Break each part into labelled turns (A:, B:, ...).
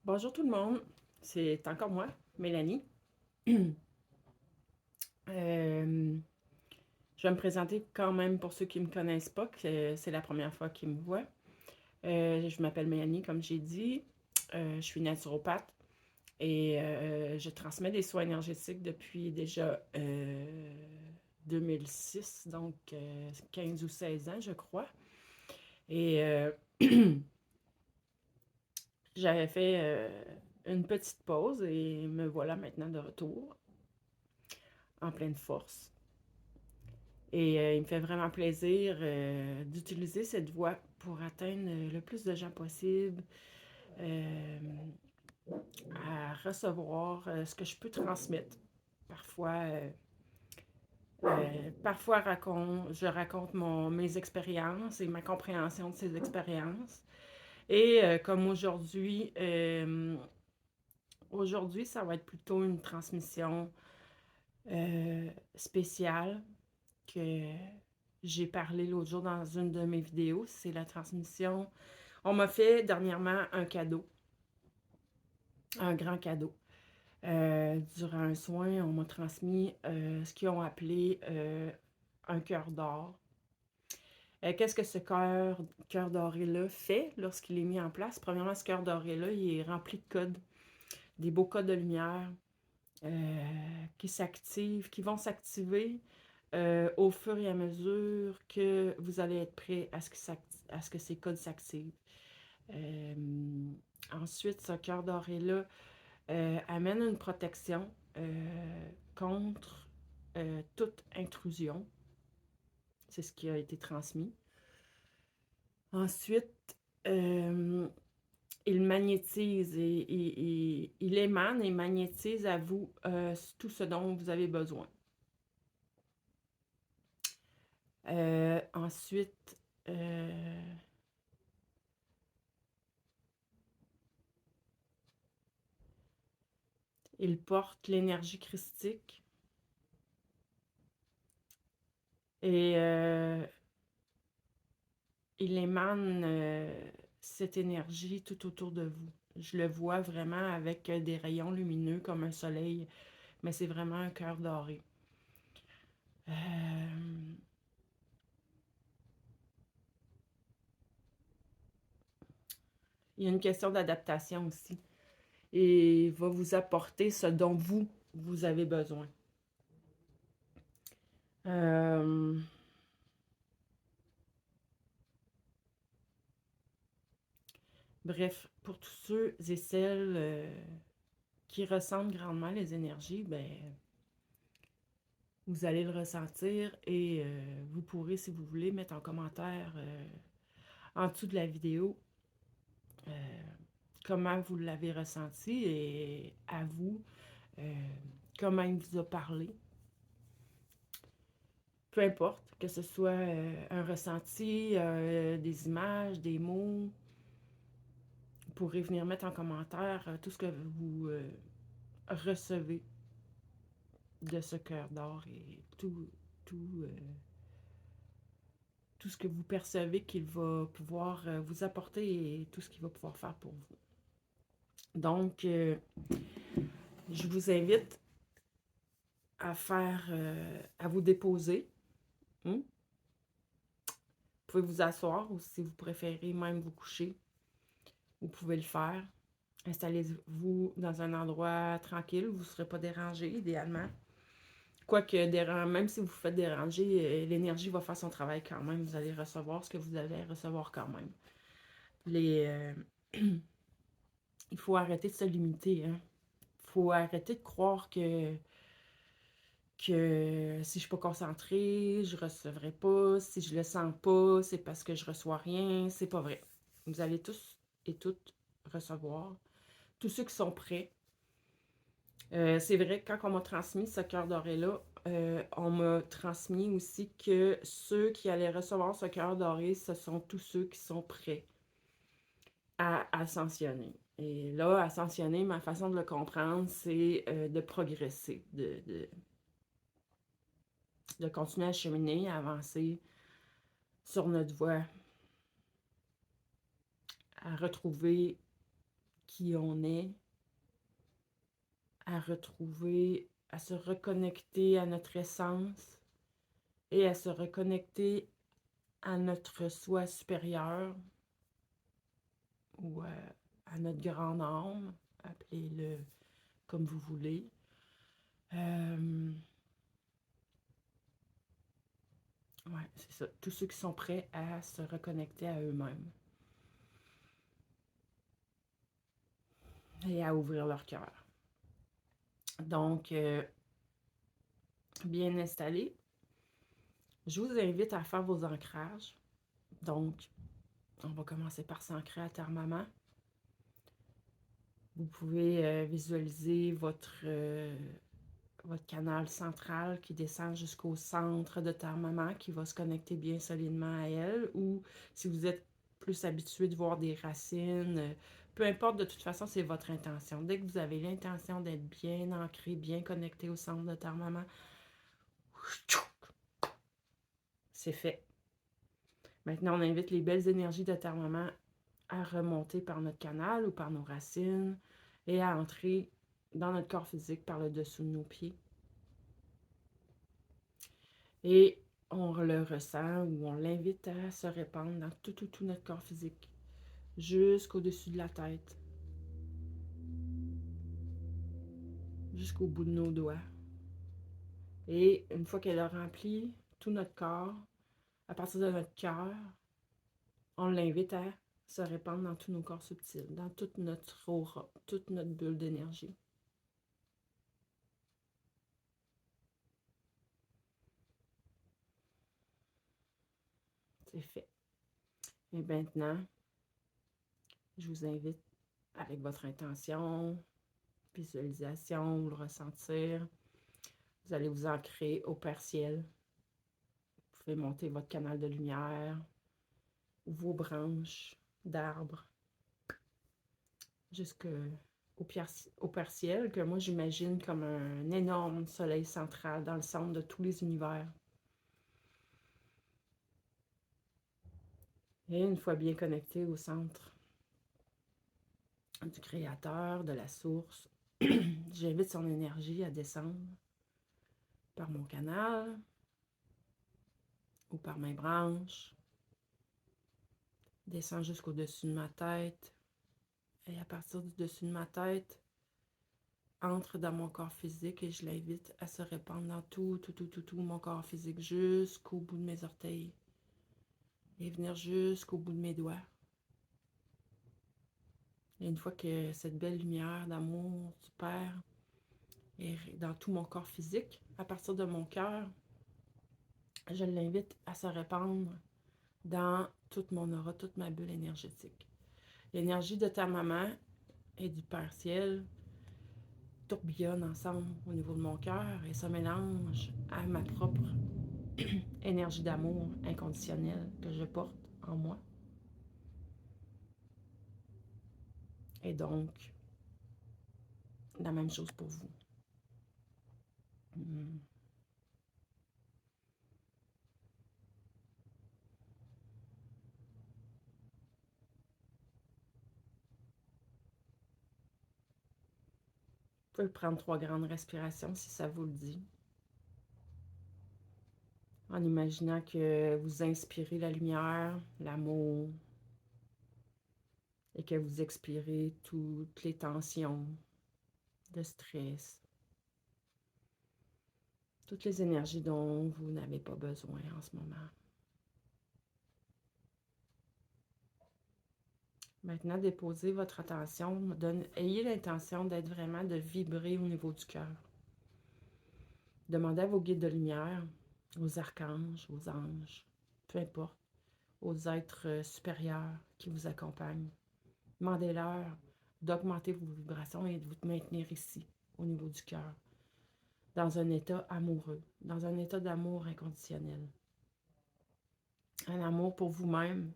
A: Bonjour tout le monde, c'est encore moi, Mélanie. Euh, je vais me présenter quand même pour ceux qui ne me connaissent pas, que c'est la première fois qu'ils me voient. Je m'appelle Mélanie, comme j'ai dit. Je suis naturopathe et je transmets des soins énergétiques depuis déjà 2006, donc 15 ou 16 ans, je crois. Et j'avais fait une petite pause et me voilà maintenant de retour en pleine force. Et il me fait vraiment plaisir d'utiliser cette voie pour atteindre le plus de gens possible, euh, à recevoir ce que je peux transmettre. Parfois, je raconte mes expériences et ma compréhension de ces expériences. Et comme aujourd'hui, ça va être plutôt une transmission spéciale que j'ai parlé l'autre jour dans une de mes vidéos. C'est la transmission. On m'a fait dernièrement un cadeau, un grand cadeau. Durant un soin, on m'a transmis ce qu'ils ont appelé un cœur d'or. Qu'est-ce que ce cœur doré-là fait lorsqu'il est mis en place? Premièrement, ce cœur doré-là, il est rempli de codes, des beaux codes de lumière qui s'activent, qui vont s'activer au fur et à mesure que vous allez être prêt à ce que ces codes s'activent. Euh, Ensuite, ce cœur doré-là amène une protection contre toute intrusion. C'est ce qui a été transmis. Ensuite, il magnétise et il émane et magnétise à vous tout ce dont vous avez besoin. Ensuite, il porte l'énergie christique et il émane cette énergie tout autour de vous. Je le vois vraiment avec des rayons lumineux comme un soleil, mais c'est vraiment un cœur doré. Il y a une question d'adaptation aussi. Et va vous apporter ce dont vous avez besoin. Euh, Bref, pour tous ceux et celles qui ressentent grandement les énergies, ben, vous allez le ressentir et vous pourrez, si vous voulez, mettre en commentaire en dessous de la vidéo euh, comment vous l'avez ressenti et à vous, euh, comment il vous a parlé. Peu importe, que ce soit un ressenti, des images, des mots, vous pourrez venir mettre en commentaire tout ce que vous recevez de ce cœur d'or et tout, tout ce que vous percevez qu'il va pouvoir vous apporter et tout ce qu'il va pouvoir faire pour vous. Donc, je vous invite à vous déposer. Hein? Vous pouvez vous asseoir ou si vous préférez même vous coucher, vous pouvez le faire. Installez-vous dans un endroit tranquille, vous ne serez pas dérangé idéalement. Quoique, même si vous vous faites déranger, l'énergie va faire son travail quand même. Vous allez recevoir ce que vous allez recevoir quand même. Il faut arrêter de se limiter. Hein? Il faut arrêter de croire que si je ne suis pas concentrée, je ne recevrai pas. Si je le sens pas, c'est parce que je reçois rien. C'est pas vrai. Vous allez tous et toutes recevoir. Tous ceux qui sont prêts. C'est vrai que quand on m'a transmis ce cœur doré-là, on m'a transmis aussi que ceux qui allaient recevoir ce cœur doré, ce sont tous ceux qui sont prêts à ascensionner. Et là, ascensionner, ma façon de le comprendre, c'est de progresser, de continuer à cheminer, à avancer sur notre voie, à retrouver qui on est, à retrouver, à se reconnecter à notre essence et à se reconnecter à notre soi supérieur ou à notre grande âme, appelez-le comme vous voulez. Ouais, c'est ça. Tous ceux qui sont prêts à se reconnecter à eux-mêmes et à ouvrir leur cœur. Donc, bien installé, je vous invite à faire vos ancrages. Donc, on va commencer par s'ancrer à Terre Maman. Vous pouvez visualiser votre canal central qui descend jusqu'au centre de Terre Maman, qui va se connecter bien solidement à elle, ou si vous êtes plus habitué de voir des racines, peu importe, de toute façon, c'est votre intention. Dès que vous avez l'intention d'être bien ancré, bien connecté au centre de Terre Maman, c'est fait. Maintenant, on invite les belles énergies de Terre Maman à remonter par notre canal ou par nos racines et à entrer dans notre corps physique par le dessous de nos pieds. Et on le ressent ou on l'invite à se répandre dans tout notre corps physique, jusqu'au-dessus de la tête, jusqu'au bout de nos doigts. Et une fois qu'elle a rempli tout notre corps, à partir de notre cœur, on l'invite à se répandre dans tous nos corps subtils, dans toute notre aura, toute notre bulle d'énergie. C'est fait. Et maintenant, je vous invite, avec votre intention, visualisation, ou le ressentir, vous allez vous ancrer au Père Ciel. Vous pouvez monter votre canal de lumière, vos branches d'arbres, jusqu'au Père Ciel, que moi j'imagine comme un énorme soleil central dans le centre de tous les univers. Et une fois bien connecté au centre du Créateur, de la source, j'invite son énergie à descendre par mon canal ou par mes branches, descend jusqu'au-dessus de ma tête, et à partir du dessus de ma tête, entre dans mon corps physique et je l'invite à se répandre dans tout mon corps physique jusqu'au bout de mes orteils et venir jusqu'au bout de mes doigts. Et une fois que cette belle lumière d'amour du Père est dans tout mon corps physique, à partir de mon cœur, je l'invite à se répandre dans toute mon aura, toute ma bulle énergétique. L'énergie de ta maman et du Père Ciel tourbillonnent ensemble au niveau de mon cœur et se mélangent à ma propre énergie d'amour inconditionnelle que je porte en moi. Et donc, la même chose pour vous. Vous pouvez prendre 3 grandes respirations si ça vous le dit. En imaginant que vous inspirez la lumière, l'amour, et que vous expirez toutes les tensions, le stress, toutes les énergies dont vous n'avez pas besoin en ce moment. Maintenant, déposez votre attention, ayez l'intention d'être vraiment, de vibrer au niveau du cœur. Demandez à vos guides de lumière, aux archanges, aux anges, peu importe, aux êtres supérieurs qui vous accompagnent. Demandez-leur d'augmenter vos vibrations et de vous maintenir ici, au niveau du cœur, dans un état amoureux, dans un état d'amour inconditionnel. Un amour pour vous-même,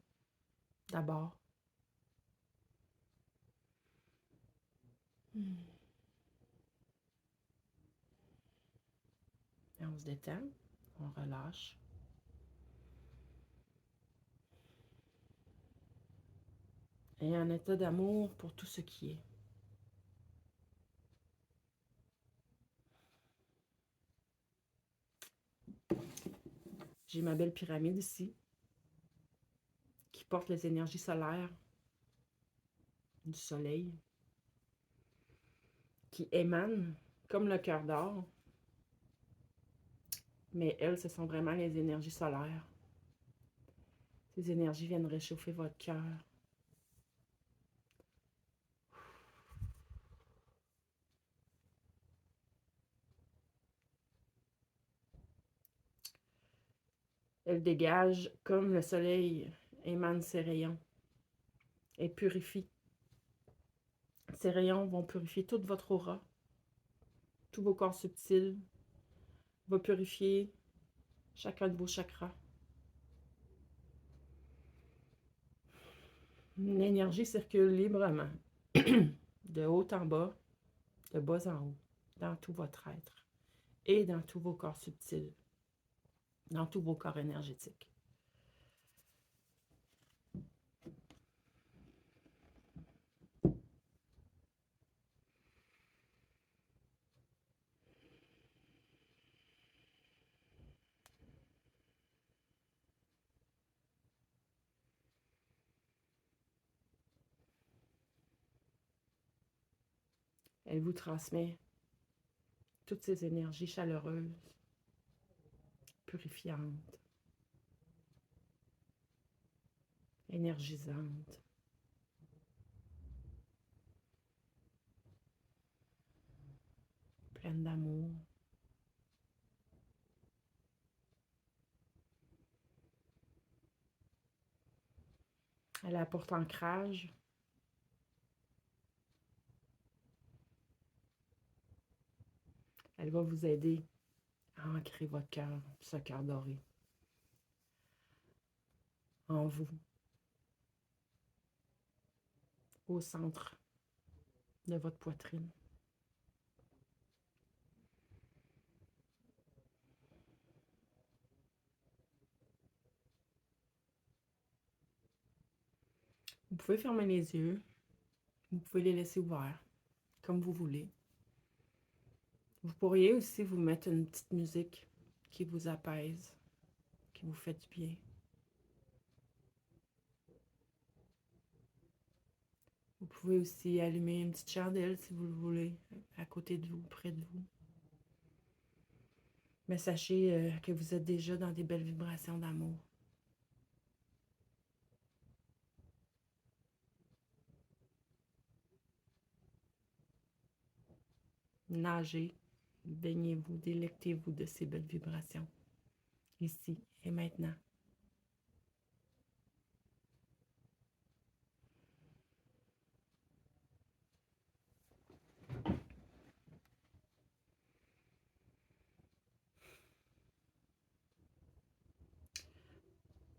A: d'abord. Et on se détend, on relâche. et un état d'amour pour tout ce qui est. J'ai ma belle pyramide ici, qui porte les énergies solaires du soleil, qui émane comme le cœur d'or, mais elles, ce sont vraiment les énergies solaires. Ces énergies viennent réchauffer votre cœur. Elles dégagent comme le soleil émane ses rayons et purifie. Ces rayons vont purifier toute votre aura, tous vos corps subtils, va purifier chacun de vos chakras. L'énergie circule librement, de haut en bas, de bas en haut, dans tout votre être et dans tous vos corps subtils, dans tous vos corps énergétiques. Elle vous transmet toutes ces énergies chaleureuses, purifiantes, énergisantes. Pleine d'amour. Elle apporte ancrage. Elle va vous aider à ancrer votre cœur, ce cœur doré, en vous, au centre de votre poitrine. Vous pouvez fermer les yeux, vous pouvez les laisser ouverts, comme vous voulez. Vous pourriez aussi vous mettre une petite musique qui vous apaise, qui vous fait du bien. Vous pouvez aussi allumer une petite chandelle si vous le voulez, à côté de vous, près de vous. Mais sachez que vous êtes déjà dans des belles vibrations d'amour. Nagez, baignez-vous, délectez-vous de ces belles vibrations, ici et maintenant.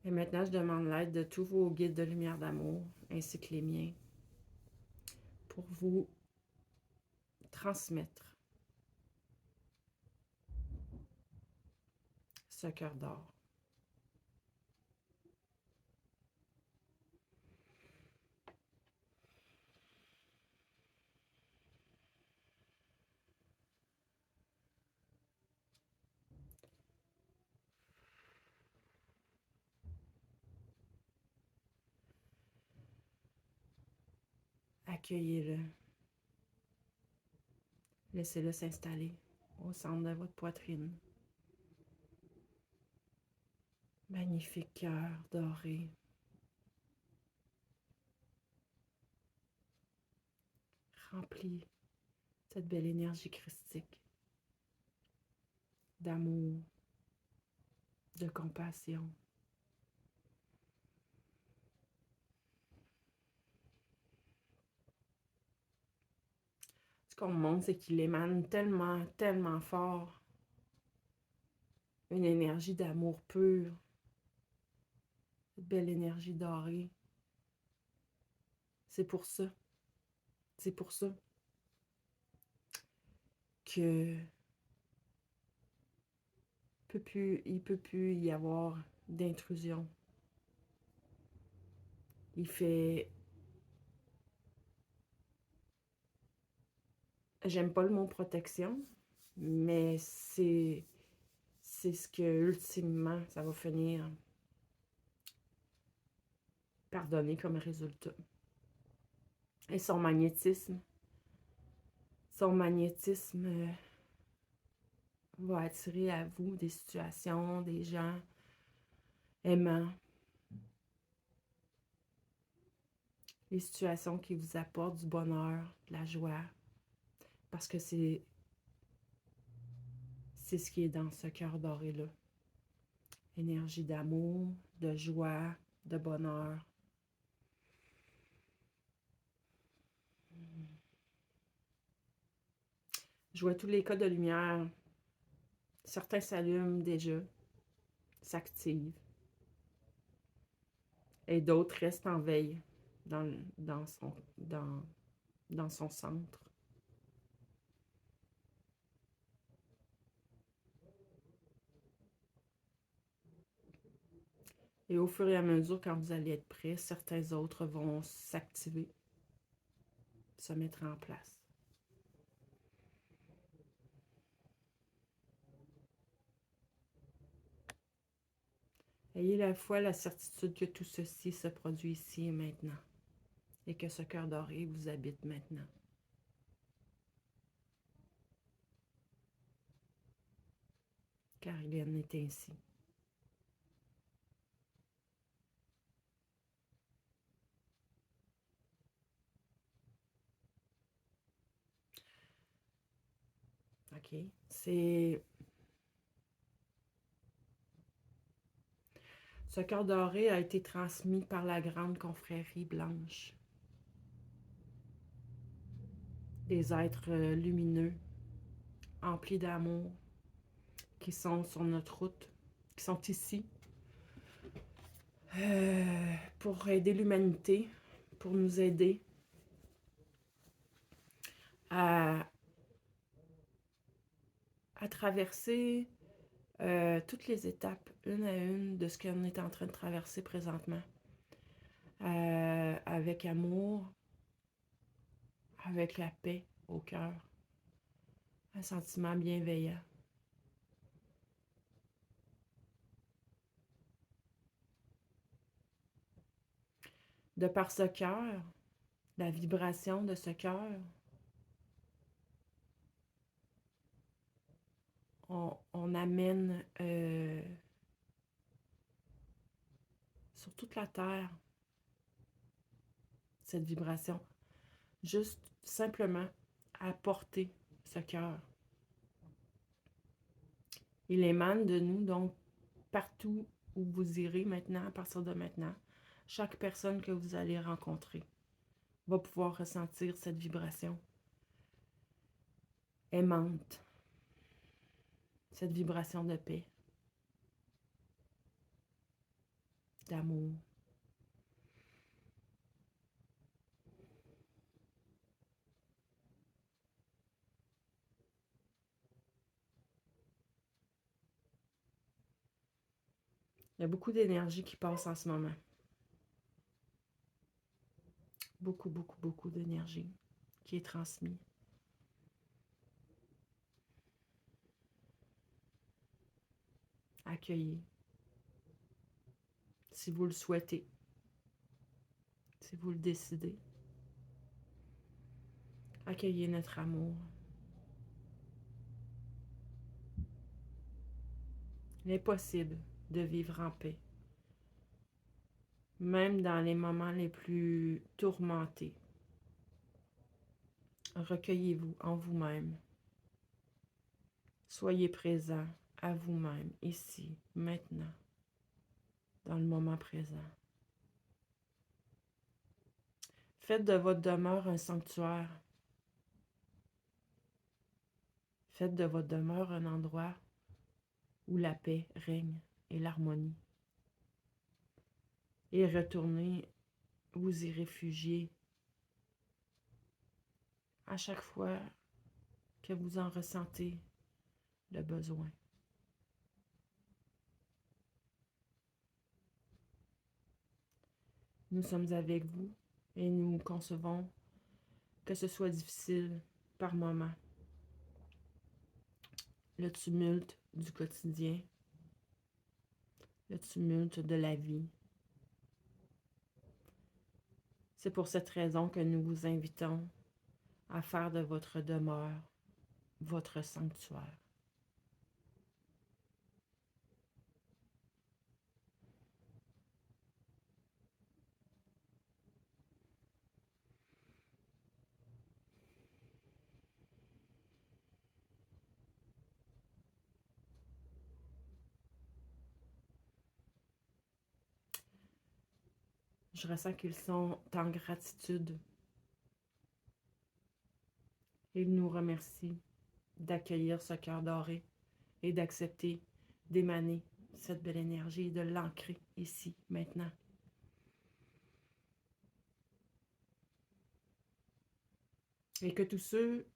A: Et maintenant, je demande l'aide de tous vos guides de lumière d'amour, ainsi que les miens, pour vous transmettre ce cœur d'or. Accueillez-le. Laissez-le s'installer au centre de votre poitrine. Magnifique cœur doré. Rempli de cette belle énergie christique, d'amour, de compassion. Ce qu'on me montre, c'est qu'il émane tellement, tellement fort. Une énergie d'amour pur. Cette belle énergie dorée. C'est pour ça. C'est pour ça que il peut plus y avoir d'intrusion. Il fait J'aime pas le mot protection, mais c'est ce que, ultimement, ça va finir par donner comme résultat. Et son magnétisme va attirer à vous des situations, des gens aimants, les situations qui vous apportent du bonheur, de la joie, parce que c'est ce qui est dans ce cœur doré-là. Énergie d'amour, de joie, de bonheur. Je vois tous les cas de lumière. Certains s'allument déjà, s'activent, et d'autres restent en veille dans son centre. Et au fur et à mesure, quand vous allez être prêt, certains autres vont s'activer, se mettre en place. Ayez la foi, la certitude que tout ceci se produit ici et maintenant, et que ce cœur doré vous habite maintenant. Car il en est ainsi. OK? Ce cœur doré a été transmis par la grande confrérie blanche. Des êtres lumineux, emplis d'amour, qui sont sur notre route, qui sont ici pour aider l'humanité, pour nous aider à traverser toutes les étapes, une à une, de ce qu'on est en train de traverser présentement. Avec amour, avec la paix au cœur, un sentiment bienveillant. De par ce cœur, la vibration de ce cœur, on amène sur toute la terre cette vibration. Juste simplement à porter ce cœur. Il émane de nous, donc partout où vous irez maintenant, à partir de maintenant, chaque personne que vous allez rencontrer va pouvoir ressentir cette vibration aimante, cette vibration de paix, d'amour. Il y a beaucoup d'énergie qui passe en ce moment. Beaucoup, beaucoup, beaucoup d'énergie qui est transmise. Accueillez. Si vous le souhaitez. Si vous le décidez. Accueillez notre amour. Il est possible de vivre en paix. Même dans les moments les plus tourmentés. Recueillez-vous en vous-même. Soyez présent à vous-même, ici, maintenant, dans le moment présent. Faites de votre demeure un sanctuaire. Faites de votre demeure un endroit où la paix règne et l'harmonie. Et retournez vous y réfugier à chaque fois que vous en ressentez le besoin. Nous sommes avec vous et nous concevons que ce soit difficile, par moment. Le tumulte du quotidien, le tumulte de la vie. C'est pour cette raison que nous vous invitons à faire de votre demeure votre sanctuaire. Je ressens qu'ils sont en gratitude. Ils nous remercient d'accueillir ce cœur doré et d'accepter d'émaner cette belle énergie et de l'ancrer ici, maintenant. Et que tous ceux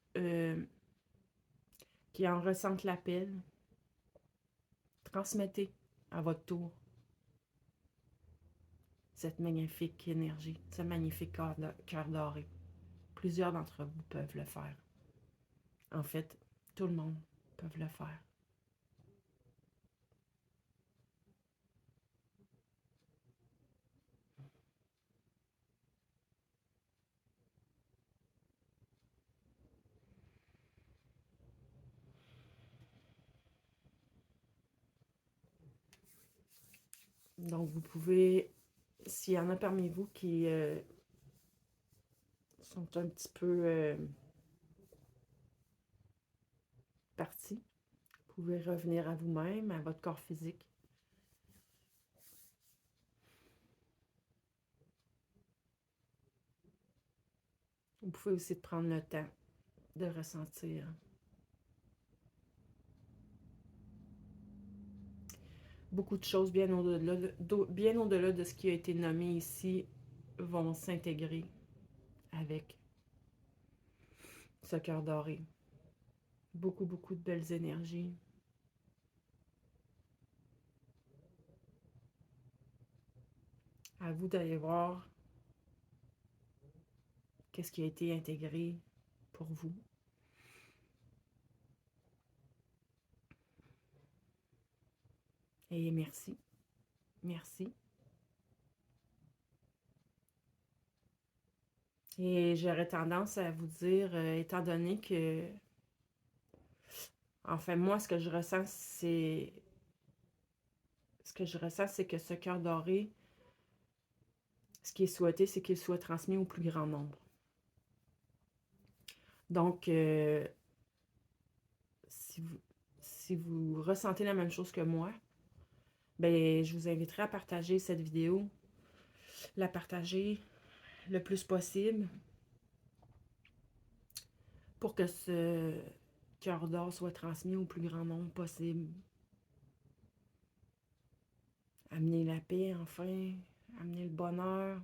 A: qui en ressentent l'appel, transmettez à votre tour cette magnifique énergie, ce magnifique cœur doré. Plusieurs d'entre vous peuvent le faire. En fait, tout le monde peut le faire. Donc, vous pouvez, s'il y en a parmi vous qui sont un petit peu partis, vous pouvez revenir à vous-même, à votre corps physique. Vous pouvez aussi prendre le temps de ressentir. Beaucoup de choses bien au-delà de ce qui a été nommé ici vont s'intégrer avec ce cœur doré. Beaucoup, beaucoup de belles énergies. À vous d'aller voir qu'est-ce qui a été intégré pour vous. Et merci. Merci. Et j'aurais tendance à vous dire, étant donné que, enfin, moi, ce que je ressens, c'est que ce cœur doré, ce qui est souhaité, c'est qu'il soit transmis au plus grand nombre. Donc, si vous ressentez la même chose que moi, ben, je vous inviterai à partager cette vidéo, la partager le plus possible pour que ce cœur d'or soit transmis au plus grand nombre possible. Amener la paix, enfin, amener le bonheur,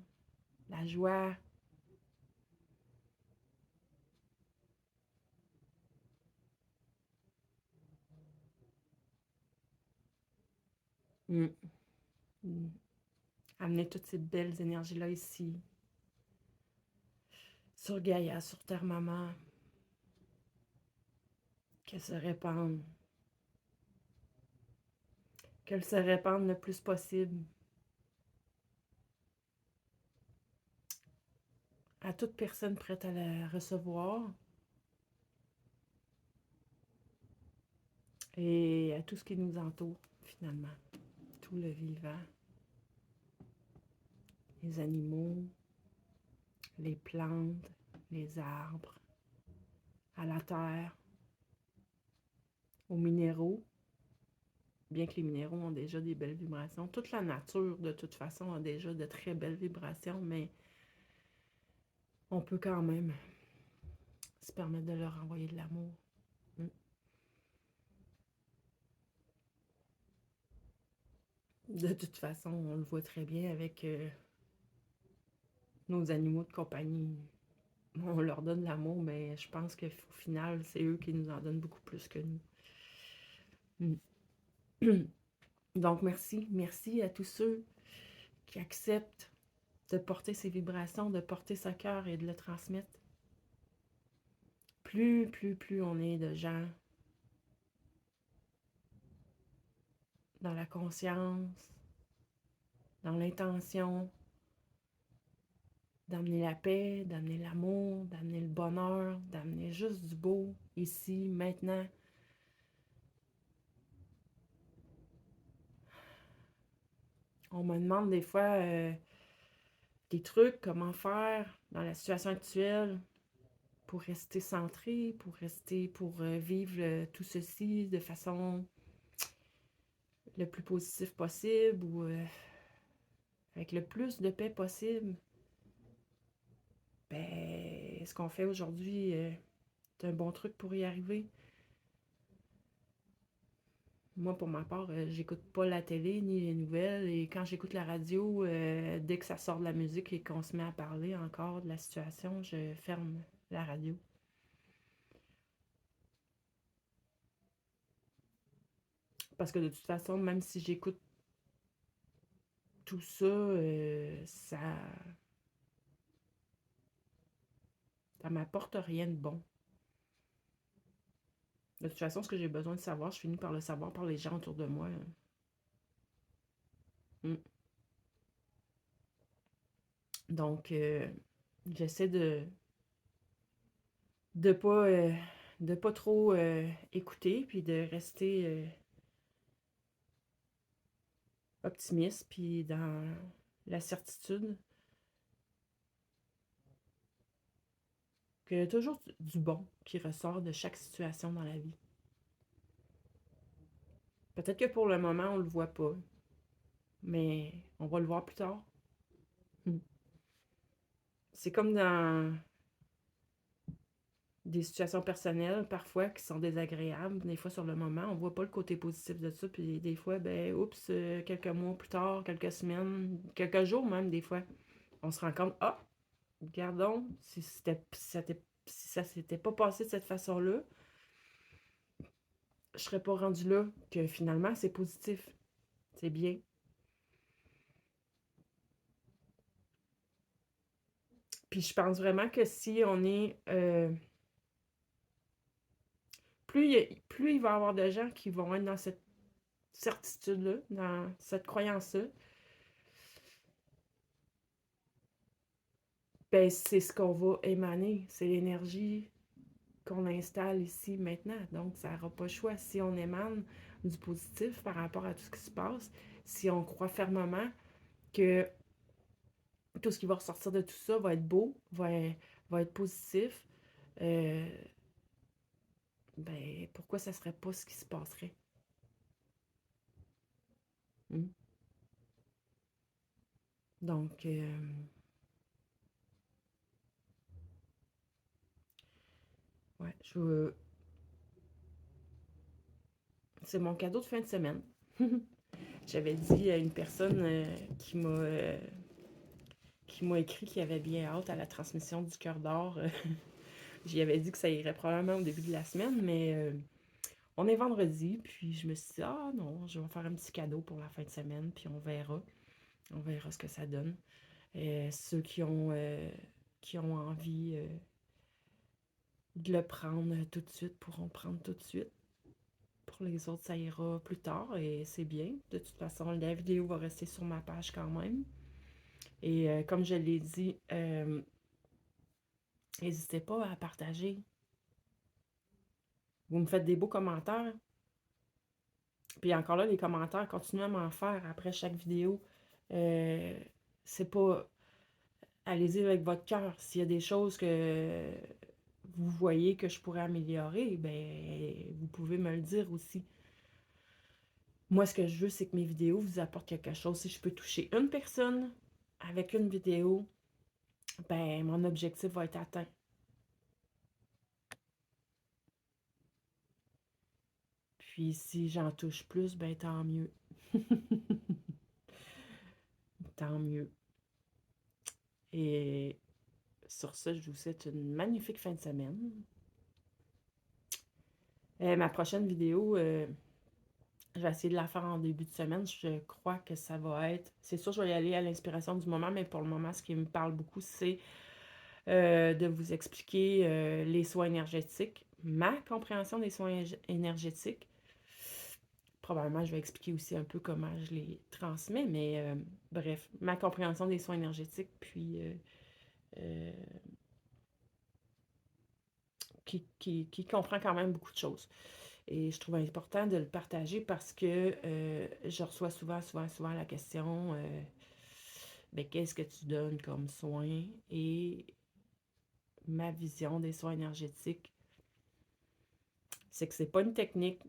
A: la joie. Mm. Mm. Amener toutes ces belles énergies-là ici, sur Gaïa, sur Terre Maman, qu'elles se répandent le plus possible à toute personne prête à la recevoir et à tout ce qui nous entoure, finalement. Tout le vivant, les animaux, les plantes, les arbres, à la terre, aux minéraux, bien que les minéraux ont déjà des belles vibrations. Toute la nature, de toute façon, a déjà de très belles vibrations, mais on peut quand même se permettre de leur envoyer de l'amour. De toute façon, on le voit très bien avec nos animaux de compagnie. On leur donne l'amour, mais je pense qu'au final, c'est eux qui nous en donnent beaucoup plus que nous. Donc, merci à tous ceux qui acceptent de porter ces vibrations, de porter ce cœur et de le transmettre. plus on est de gens dans la conscience, dans l'intention d'amener la paix, d'amener l'amour, d'amener le bonheur, d'amener juste du beau, ici, maintenant. On me demande des fois des trucs, comment faire dans la situation actuelle pour rester centré, pour vivre tout ceci de façon le plus positif possible ou avec le plus de paix possible. Ben, ce qu'on fait aujourd'hui est un bon truc pour y arriver. Moi, pour ma part, j'écoute pas la télé ni les nouvelles. Et quand j'écoute la radio, dès que ça sort de la musique et qu'on se met à parler encore de la situation, je ferme la radio. Parce que de toute façon, même si j'écoute tout ça, ça m'apporte rien de bon. De toute façon, ce que j'ai besoin de savoir, je finis par le savoir par les gens autour de moi. Mm. Donc, j'essaie de pas, euh, de pas trop écouter, puis de rester optimiste, puis dans la certitude qu'il y a toujours du bon qui ressort de chaque situation dans la vie. Peut-être que pour le moment, on le voit pas, mais on va le voir plus tard. C'est comme dans des situations personnelles, parfois, qui sont désagréables. Des fois, sur le moment, on voit pas le côté positif de ça. Puis des fois, ben, oups, quelques mois plus tard, quelques semaines, quelques jours même, des fois, on se rend compte, ah, regardons, si ça s'était pas passé de cette façon-là, je serais pas rendu là, que finalement, c'est positif. C'est bien. Puis je pense vraiment que si on est... plus il va y avoir de gens qui vont être dans cette certitude-là, dans cette croyance-là, ben c'est ce qu'on va émaner. C'est l'énergie qu'on installe ici maintenant. Donc, ça n'aura pas le choix. Si on émane du positif par rapport à tout ce qui se passe, si on croit fermement que tout ce qui va ressortir de tout ça va être beau, va être positif, euh, ben pourquoi ça serait pas ce qui se passerait? Hmm? Donc, ouais, c'est mon cadeau de fin de semaine. J'avais dit à une personne qui m'a écrit qu'il avait bien hâte à la transmission du cœur d'or. J'y avais dit que ça irait probablement au début de la semaine, mais on est vendredi, puis je me suis dit, ah non, je vais faire un petit cadeau pour la fin de semaine, puis on verra. On verra ce que ça donne. Ceux qui ont envie de le prendre tout de suite pourront le prendre tout de suite. Pour les autres, ça ira plus tard et c'est bien. De toute façon, la vidéo va rester sur ma page quand même. Et comme je l'ai dit, n'hésitez pas à partager. Vous me faites des beaux commentaires. Puis encore là, les commentaires, continuez à m'en faire après chaque vidéo. C'est pas... Allez-y avec votre cœur. S'il y a des choses que vous voyez que je pourrais améliorer, ben vous pouvez me le dire aussi. Moi, ce que je veux, c'est que mes vidéos vous apportent quelque chose. Si je peux toucher une personne avec une vidéo, ben mon objectif va être atteint. Puis si j'en touche plus, ben tant mieux. Tant mieux. Et sur ça, je vous souhaite une magnifique fin de semaine. Ma prochaine vidéo, je vais essayer de la faire en début de semaine. Je crois que ça va être... C'est sûr, je vais y aller à l'inspiration du moment, mais pour le moment, ce qui me parle beaucoup, c'est de vous expliquer les soins énergétiques, ma compréhension des soins énergétiques. Probablement, je vais expliquer aussi un peu comment je les transmets, mais bref, ma compréhension des soins énergétiques, puis qui comprend quand même beaucoup de choses. Et je trouve important de le partager parce que je reçois souvent la question ben, qu'est-ce que tu donnes comme soin? Et ma vision des soins énergétiques, c'est que c'est pas une technique.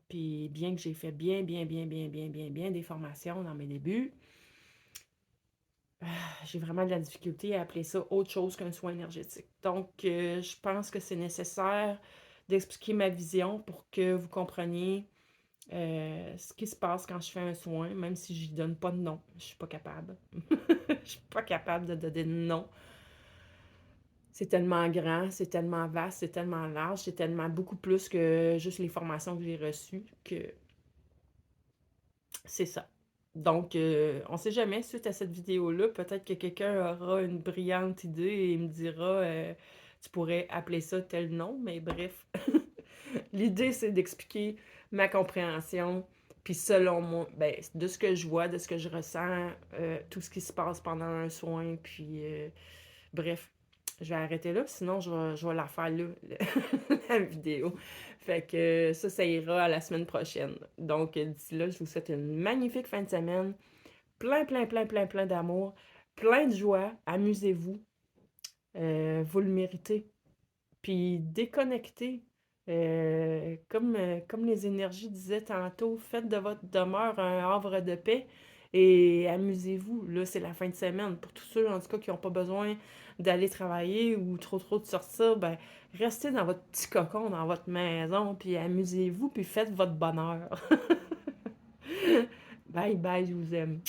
A: Puis bien que j'ai fait bien des formations dans mes débuts, j'ai vraiment de la difficulté à appeler ça autre chose qu'un soin énergétique. Donc, je pense que c'est nécessaire d'expliquer ma vision pour que vous compreniez ce qui se passe quand je fais un soin, même si je ne donne pas de nom. Je suis pas capable. Je suis pas capable de donner de nom. C'est tellement grand, c'est tellement vaste, c'est tellement large, c'est tellement beaucoup plus que juste les formations que j'ai reçues que c'est ça. Donc, on ne sait jamais, suite à cette vidéo-là, peut-être que quelqu'un aura une brillante idée et me dira tu pourrais appeler ça tel nom, mais bref. L'idée, c'est d'expliquer ma compréhension, puis selon moi, ben, de ce que je vois, de ce que je ressens, tout ce qui se passe pendant un soin, puis bref. Je vais arrêter là, sinon je vais la faire là, la vidéo. Fait que ça ira à la semaine prochaine. Donc, d'ici là, je vous souhaite une magnifique fin de semaine. Plein d'amour, plein de joie. Amusez-vous. Vous le méritez. Puis déconnectez. Comme les énergies disaient tantôt, faites de votre demeure un havre de paix et amusez-vous. Là, c'est la fin de semaine. Pour tous ceux, en tout cas, qui n'ont pas besoin d'aller travailler ou trop de sortir, ben, restez dans votre petit cocon, dans votre maison, puis amusez-vous, puis faites votre bonheur. Bye bye, je vous aime.